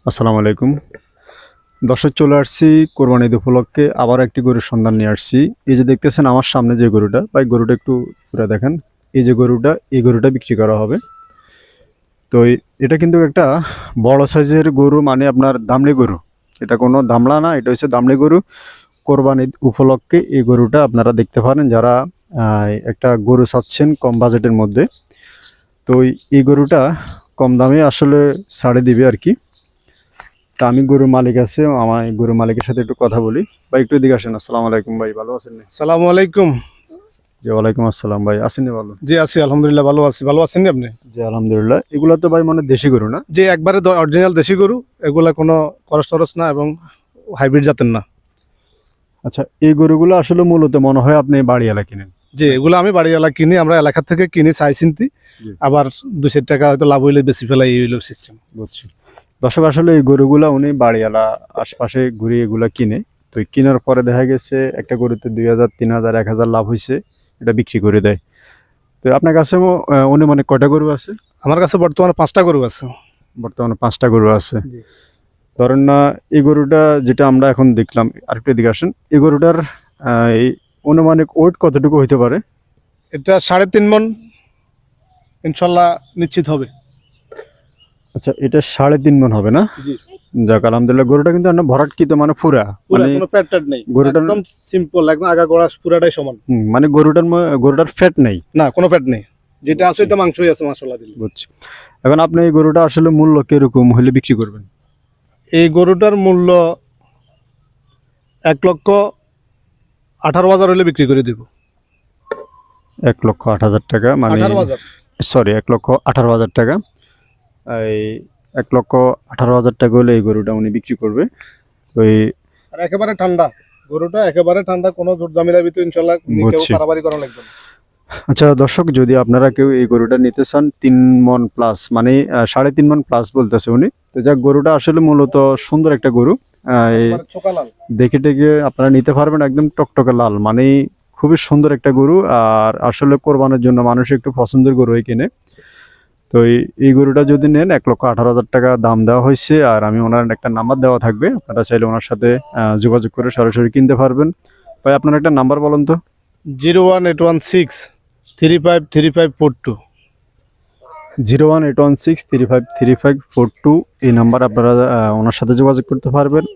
আসসালামু আলাইকুম। দর্শক, চলে আসছি কোরবানি ঈদ উপলক্ষে আবার একটি গরুর সন্ধান নিয়ে আসছি। এই যে দেখতেছেন আমার সামনে যে গরুটা, ভাই গরুটা একটু ঘুরে দেখেন। এই যে গরুটা, এই গরুটা বিক্রি করা হবে। তো এটা কিন্তু একটা বড় সাইজের গরু, মানে আপনার দামড়ি গরু। এটা কোনো দামড়া না, এটা হচ্ছে দামড়ি গরু। কোরবানি ঈদ উপলক্ষে এই গরুটা আপনারা দেখতে পারেন যারা একটা গরু চাচ্ছেন কম বাজেটের মধ্যে। তো এই গরুটা কম দামে আসলে ছাড়ে দিবে আর কি। তা আমি গরুর মালিক আছে, আমার গরুর মালিকের সাথে একটু কথা বলি। ভাই একটু এদিকে আসেন। আসসালামু আলাইকুম ভাই, ভালো আছেন নি? সালামু আলাইকুম। জি ওয়ালাইকুম আসসালাম ভাই, আছেন নি ভালো? জি আছি আলহামদুলিল্লাহ, ভালো আছি। ভালো আছেন নি আপনি? জি আলহামদুলিল্লাহ। এগুলা তো ভাই মানে দেশি গরু না? যে একবারে অরিজিনাল দেশি গরু, এগুলা কোনো খরচ টরচ না এবং হাইব্রিড জাতের না। আচ্ছা, এই গরুগুলো আসলে মূলত মনে হয় আপনি বাড়ি এলাকা কিনেন। যে এগুলো আমি বাড়ি এলাকা কিনি, আমরা এলাকা থেকে কিনি চাই চিন্তি। জি। আবার 2-4 টাকা হয়তো লাভ হইলে বেশি ফেলাই, এই হইলো সিস্টেম। বুঝছি। দর্শক, আসলে এই গরুগুলা উনি বাড়িওয়ালা আশপাশে ঘুরে এগুলা কিনে। তো এই কেনার পরে দেখা গেছে একটা গরুতে 2000, 3000, 1000 লাভ হয়েছে, এটা বিক্রি করে দেয়। তো আপনার কাছে উনি মানে কয়টা গরু আছে? আমার কাছে বর্তমানে 5টা গরু আছে। বর্তমানে 5টা গরু আছে। জি। ধরেন না, এই গরুটা যেটা আমরা এখন দেখলাম, আরেকটু এদিকে আসেন, এই গরুটার এই অনুমানিক ওয়েট কতটুকু হইতে পারে? এটা 3.5 মণ ইনশাল্লাহ নিশ্চিত হবে। আচ্ছা, এটা 3.5 মণ হবে না? জি। যাক আলহামদুলিল্লাহ। গরুটা কিন্তু আমরা ভরাটকৃত, মানে পুরা, পুরো মানে কোনো প্যাট নেই, গরুটার একদম সিম্পল, একদম আগা গোড়া পুরাটাই সমান। মানে গরুটার ফ্যাট নেই। না, কোনো প্যাট নেই। যেটা আছে এটা মাংসই আছে মাশাআল্লাহ দিলে। বুঝছি। এখন আপনি এই গরুটা আসলে মূল্য কিরকম হলে বিক্রি করবেন? এই গরুটার মূল্য 1,18,000 হলে বিক্রি করে দিব। 1,08,000 টাকা, মানে 18,000। সরি 1,18,000 টাকা। এই 1,18,000 টাকা হলে এই গরুটা উনি বিক্রি করবে। ওই আর একেবারে ঠান্ডা গরুটা, একেবারে ঠান্ডা, কোনো জোর জামিলার ভিতরে ইনশাআল্লাহ কেউ বুঝছি। পারাবারি করা লাগবে না। আচ্ছা দর্শক, যদি আপনারা কেউ এই গরুটা নিতে চান 3 মণ প্লাস, মানে 3.5 মণ প্লাস বলতেছে উনি। তো যাক, গরুটা আসলে মূলত সুন্দর একটা গরু। এই একেবারে চোকা লাল। দেখে টেকে আপনারা নিতে পারবেন, একদম টকটকে লাল, মানে খুবই সুন্দর একটা গরু। আর আসলে কোরবানের জন্য মানুষ একটু পছন্দের গরু কিনে। তো এই গরুটা যদি নেন 1,18,000 টাকা দাম দেওয়া হয়েছে। আর আমি ওনার একটা নাম্বার দেওয়া থাকবে, আপনারা চাইলে ওনার সাথে যোগাযোগ করে সরাসরি কিনতে পারবেন। ভাই আপনার একটা নাম্বার বলেন তো। 01816353542। 01816353542 এই নাম্বার আপনারা ওনার সাথে যোগাযোগ করতে পারবেন।